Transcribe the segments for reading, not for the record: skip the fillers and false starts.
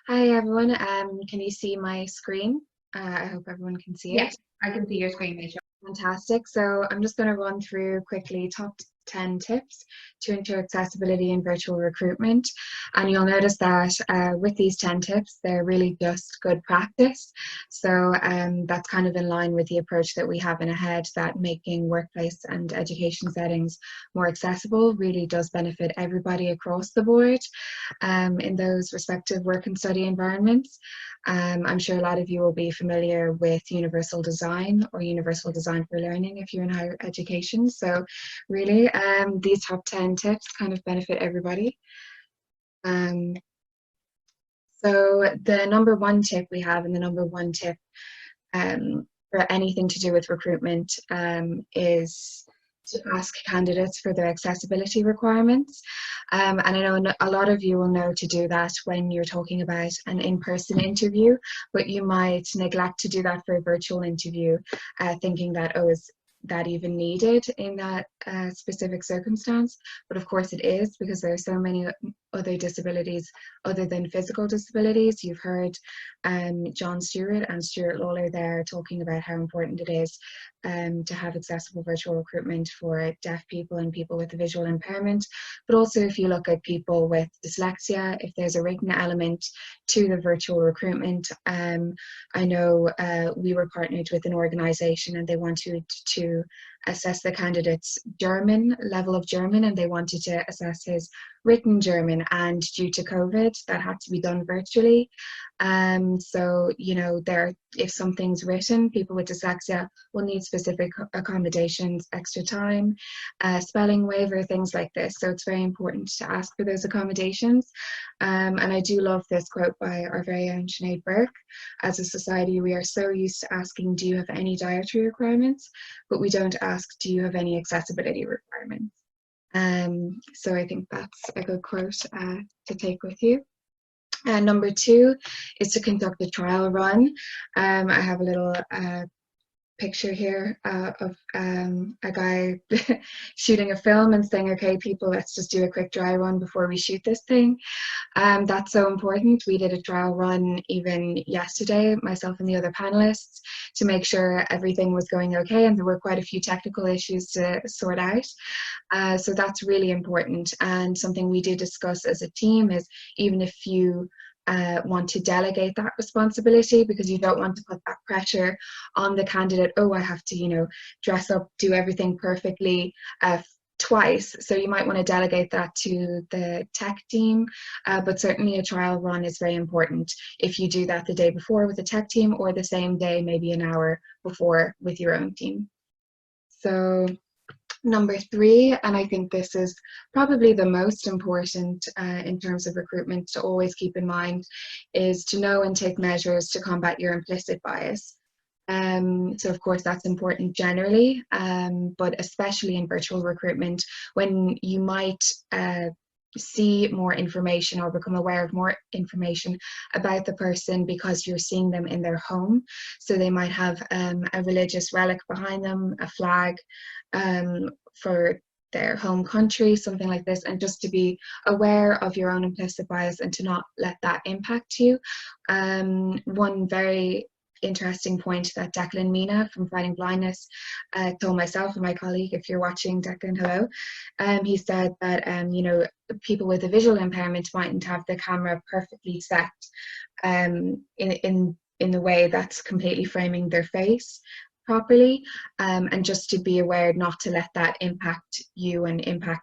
Hi everyone. Can you see my screen? I hope everyone can see it. Yes, I can see your screen, Misha. Fantastic. So I'm just going to run through quickly top 10 tips to ensure accessibility in virtual recruitment. And you'll notice that with these 10 tips, they're really just good practice. So that's kind of in line with the approach that we have in AHEAD, that making workplace and education settings more accessible really does benefit everybody across the board in those respective work and study environments. I'm sure a lot of you will be familiar with universal design or universal design for learning if you're in higher education. So really these top 10 tips kind of benefit everybody. So the number one tip we have, and the number one tip for anything to do with recruitment is to ask candidates for their accessibility requirements. And I know a lot of you will know to do that when you're talking about an in-person interview, but you might neglect to do that for a virtual interview, thinking that, oh, is that even needed in that specific circumstance? But of course it is, because there are so many other disabilities other than physical disabilities. You've heard John Stewart and Stuart Lawler there talking about how important it is to have accessible virtual recruitment for deaf people and people with a visual impairment. But also if you look at people with dyslexia, if there's a written element to the virtual recruitment, I know we were partnered with an organisation and they wanted to assess the candidate's German, level of German, and they wanted to assess his written German, and due to COVID that had to be done virtually. So you know, if something's written, people with dyslexia will need specific accommodations, extra time, spelling waiver, things like this. So it's very important to ask for those accommodations. And I do love this quote by our very own Sinead Burke. As a society, we are so used to asking, do you have any dietary requirements? But we don't ask, do you have any accessibility requirements? So I think that's a good quote to take with you. Number two is to conduct a trial run. I have a little picture here of a guy shooting a film and saying, okay people, let's just do a quick dry run before we shoot this thing. That's so important. We did a trial run even yesterday, myself and the other panelists, to make sure everything was going okay, and there were quite a few technical issues to sort out. So that's really important, and something we do discuss as a team is, even if you want to delegate that responsibility, because you don't want to put that pressure on the candidate, oh, I have to, you know, dress up, do everything perfectly twice. So you might want to delegate that to the tech team, but certainly a trial run is very important. If you do that the day before with the tech team, or the same day, maybe an hour before with your own team. So number three, and I think this is probably the most important in terms of recruitment to always keep in mind, is to know and take measures to combat your implicit bias. So of course that's important generally, but especially in virtual recruitment, when you might see more information or become aware of more information about the person because you're seeing them in their home. So they might have a religious relic behind them, a flag for their home country, something like this, and just to be aware of your own implicit bias and to not let that impact you. One very interesting point that Declan Mina from Fighting Blindness told myself and my colleague, if you're watching, Declan, hello, he said that you know, people with a visual impairment mightn't have the camera perfectly set in the way that's completely framing their face properly, and just to be aware not to let that impact you and impact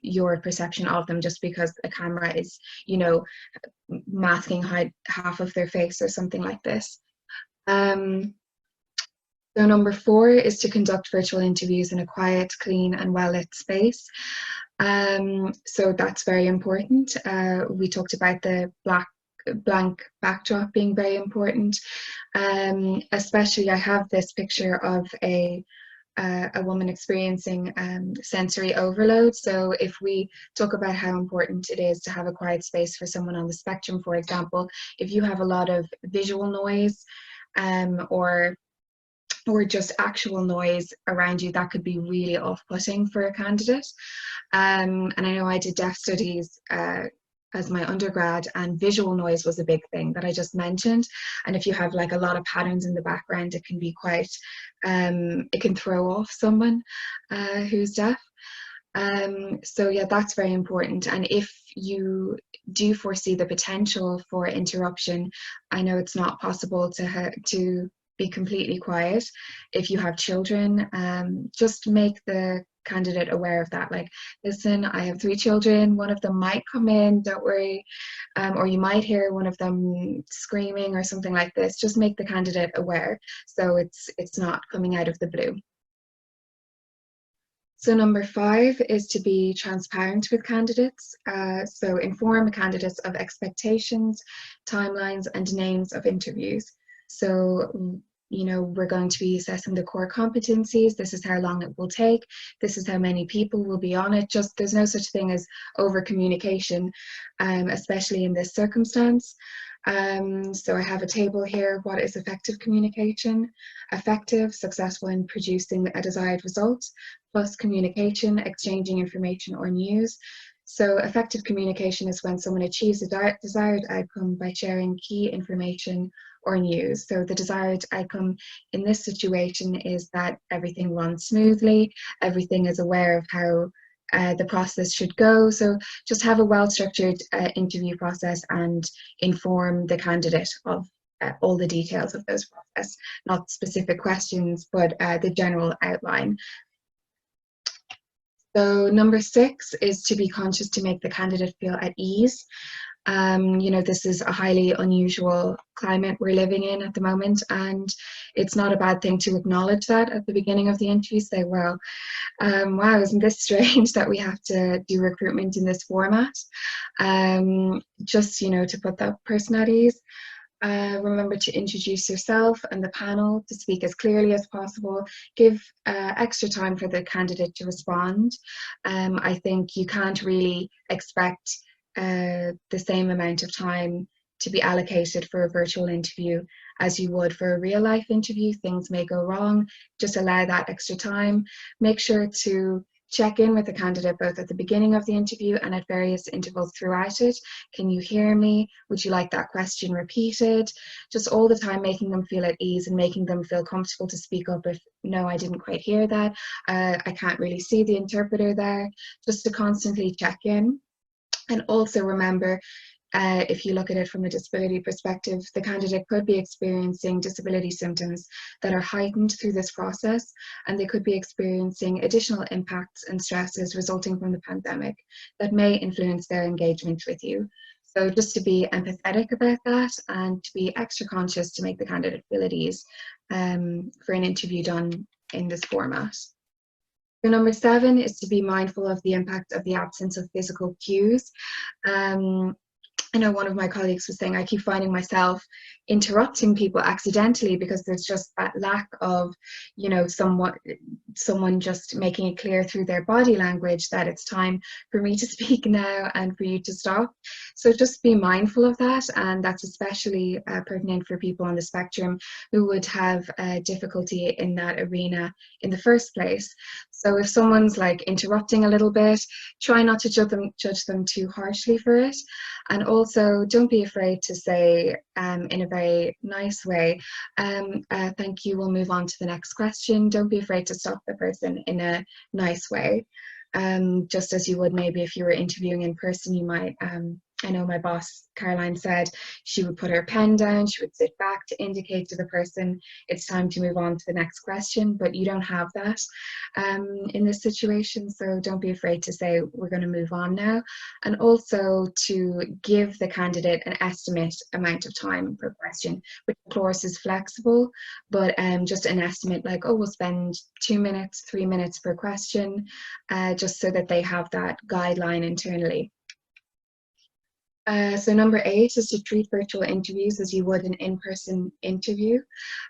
your perception of them just because a camera is, you know, masking half of their face or something like this. So number four is to conduct virtual interviews in a quiet, clean and well-lit space. So that's very important. We talked about the blank backdrop being very important. Especially I have this picture of a woman experiencing sensory overload. So if we talk about how important it is to have a quiet space for someone on the spectrum, for example, if you have a lot of visual noise or just actual noise around you, that could be really off-putting for a candidate. And I know I did deaf studies as my undergrad, and visual noise was a big thing that I just mentioned. And if you have like a lot of patterns in the background, it can be quite, it can throw off someone who's deaf. So yeah, that's very important. And if you do foresee the potential for interruption, I know it's not possible to be completely quiet. If you have children, just make the candidate aware of that. Like, listen, I have 3 children, one of them might come in, don't worry. Or you might hear one of them screaming or something like this. Just make the candidate aware, so it's not coming out of the blue. So number 5 is to be transparent with candidates. So inform candidates of expectations, timelines, and names of interviews. So, you know, we're going to be assessing the core competencies. This is how long it will take. This is how many people will be on it. Just, there's no such thing as over communication, especially in this circumstance. So I have a table here. What is effective communication? Effective, successful in producing a desired result, plus communication, exchanging information or news. So effective communication is when someone achieves a desired outcome by sharing key information or news. So the desired outcome in this situation is that everything runs smoothly, everything is aware of how the process should go. So just have a well-structured interview process and inform the candidate of all the details of those process, not specific questions, but the general outline. So number 6 is to be conscious to make the candidate feel at ease. You know, this is a highly unusual climate we're living in at the moment, and it's not a bad thing to acknowledge that at the beginning of the interview. Say, well, wow, isn't this strange that we have to do recruitment in this format? Just, you know, to put that person at ease. Remember to introduce yourself and the panel, to speak as clearly as possible. Give extra time for the candidate to respond. I think you can't really expect the same amount of time to be allocated for a virtual interview as you would for a real life interview. Things may go wrong. Just allow that extra time. Make sure to check in with the candidate both at the beginning of the interview and at various intervals throughout it. Can you hear me? Would you like that question repeated? Just all the time making them feel at ease and making them feel comfortable to speak up if, no, I didn't quite hear that. I can't really see the interpreter there. Just to constantly check in. And also remember, if you look at it from a disability perspective, the candidate could be experiencing disability symptoms that are heightened through this process, and they could be experiencing additional impacts and stresses resulting from the pandemic that may influence their engagement with you. So just to be empathetic about that and to be extra conscious to make the candidate feel at ease for an interview done in this format. So number 7 is to be mindful of the impact of the absence of physical cues. I know one of my colleagues was saying, I keep finding myself interrupting people accidentally because there's just that lack of, you know, someone just making it clear through their body language that it's time for me to speak now and for you to stop. So just be mindful of that, and that's especially pertinent for people on the spectrum who would have difficulty in that arena in the first place. So if someone's like interrupting a little bit, try not to judge them too harshly for it. And also, don't be afraid to say in a very nice way, thank you, we'll move on to the next question. Don't be afraid to stop the person in a nice way. Just as you would maybe if you were interviewing in person, you might, I know my boss, Caroline, said she would put her pen down, she would sit back to indicate to the person it's time to move on to the next question, but you don't have that in this situation, so don't be afraid to say we're going to move on now. And also to give the candidate an estimate amount of time per question, which of course is flexible, but just an estimate like, oh, we'll spend 2 minutes, 3 minutes per question, just so that they have that guideline internally. So number 8 is to treat virtual interviews as you would an in-person interview.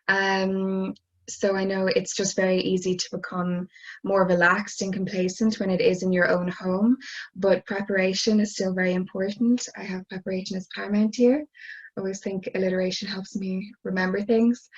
So I know it's just very easy to become more relaxed and complacent when it is in your own home, but preparation is still very important. I have preparation as paramount here. always think alliteration helps me remember things.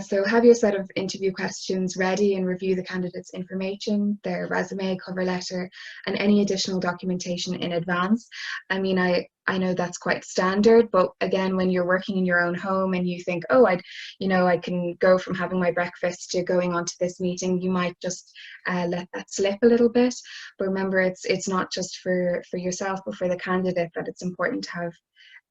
So have your set of interview questions ready and review the candidate's information, their resume, cover letter, and any additional documentation in advance. I mean, I know that's quite standard, but again, when you're working in your own home and you think, oh, I can go from having my breakfast to going on to this meeting, you might just let that slip a little bit. But remember, it's not just for yourself, but for the candidate, that it's important to have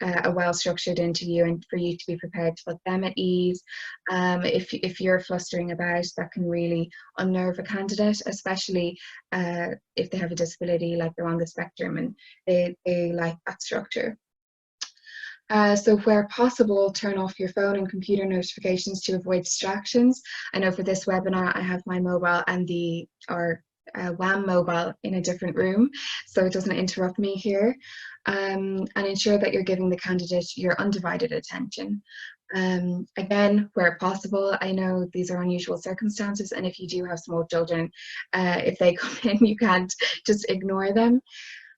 a well-structured interview and for you to be prepared to put them at ease. If you're flustering about, that can really unnerve a candidate, especially if they have a disability, like they're on the spectrum and they like that structure. So where possible, turn off your phone and computer notifications to avoid distractions. I know for this webinar, I have my mobile and our WAM mobile in a different room, so it doesn't interrupt me here. And ensure that you're giving the candidate your undivided attention. Again, where possible, I know these are unusual circumstances, and if you do have small children, if they come in, you can't just ignore them.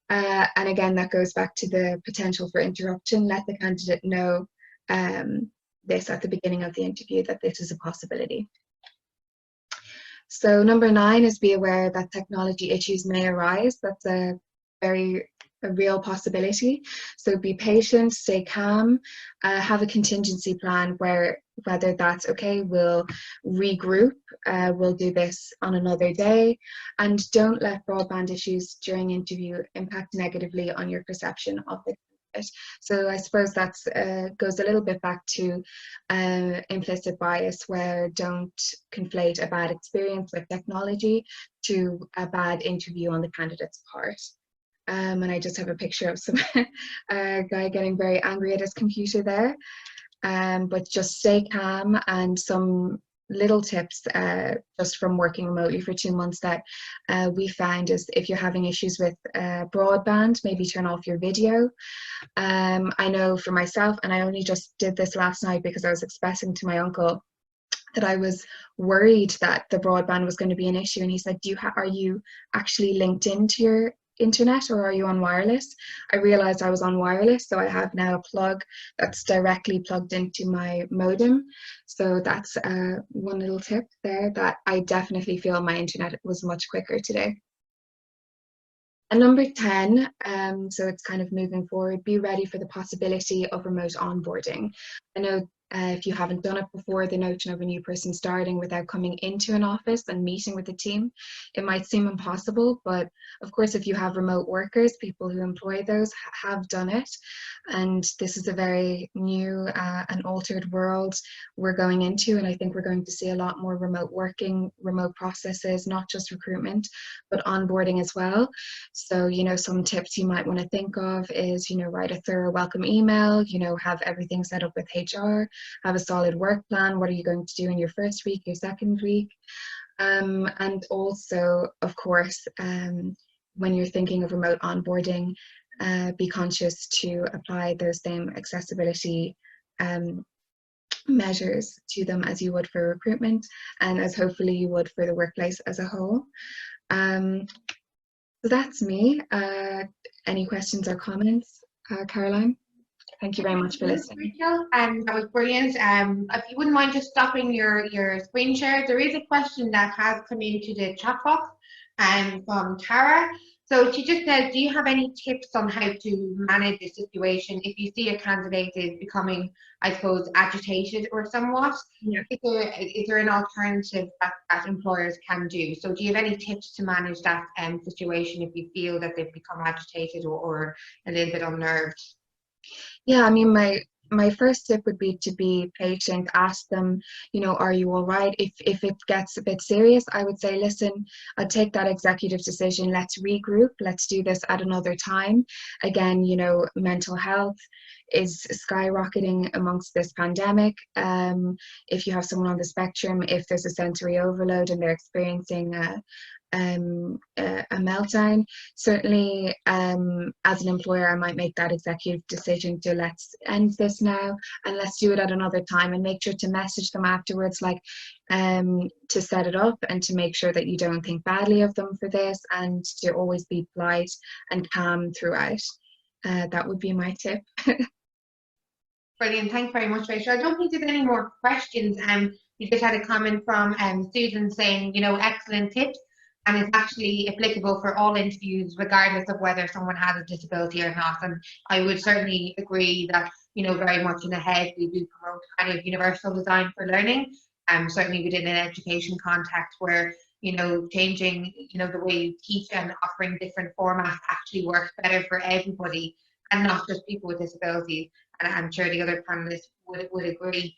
And again, that goes back to the potential for interruption. Let the candidate know this at the beginning of the interview, that this is a possibility. So number 9 is be aware that technology issues may arise. That's a real possibility. So be patient, stay calm, have a contingency plan whether that's okay, we'll regroup, we'll do this on another day, and don't let broadband issues during interview impact negatively on your perception of the candidate. So I suppose that's goes a little bit back to implicit bias, where don't conflate a bad experience with technology to a bad interview on the candidate's part. And I just have a picture of some guy getting very angry at his computer there. But just stay calm, and some little tips just from working remotely for 2 months that we found is, if you're having issues with broadband, maybe turn off your video. I know for myself, and I only just did this last night because I was expressing to my uncle that I was worried that the broadband was going to be an issue, and he said, are you actually linked into your internet, or are you on wireless? I realized I was on wireless, so I have now a plug that's directly plugged into my modem. So that's one little tip there, that I definitely feel my internet was much quicker today. And number 10, so it's kind of moving forward, be ready for the possibility of remote onboarding. I know if you haven't done it before, the notion of a new person starting without coming into an office and meeting with the team, it might seem impossible, but of course, if you have remote workers, people who employ those have done it. And this is a very new and altered world we're going into, and I think we're going to see a lot more remote working, remote processes, not just recruitment, but onboarding as well. So, some tips you might want to think of is, write a thorough welcome email, have everything set up with HR, have a solid work plan. What are you going to do in your first week, your second week? And also, of course, when you're thinking of remote onboarding, be conscious to apply those same accessibility measures to them as you would for recruitment, and as hopefully you would for the workplace as a whole. So that's me. Any questions or comments, Caroline? Thank you very much for listening. Rachel, that was brilliant. If you wouldn't mind just stopping your screen share, there is a question that has come into the chat box from Tara. So she just said, do you have any tips on how to manage the situation if you see a candidate is becoming, I suppose, agitated or somewhat? Yeah. Is there an alternative that employers can do? So do you have any tips to manage that situation if you feel that they've become agitated or a little bit unnerved? Yeah, I mean, my first tip would be to be patient. Ask them, are you all right? If it gets a bit serious, I would say, listen, I'll take that executive decision. Let's regroup. Let's do this at another time. Again, mental health is skyrocketing amongst this pandemic. If you have someone on the spectrum, if there's a sensory overload and they're experiencing a meltdown, certainly as an employer I might make that executive decision to let's end this now and let's do it at another time, and make sure to message them afterwards, like to set it up and to make sure that you don't think badly of them for this, and to always be polite and calm throughout. That would be my tip. Brilliant. Thanks very much, Rachel. I don't think there's any more questions. We just had a comment from Susan saying, you know, excellent tips, and it's actually applicable for all interviews, regardless of whether someone has a disability or not. And I would certainly agree that, you know, very much in the head, we do promote kind of universal design for learning, certainly within an education context where, you know, changing, you know, the way you teach and offering different formats actually works better for everybody and not just people with disabilities. And I'm sure the other panelists would agree.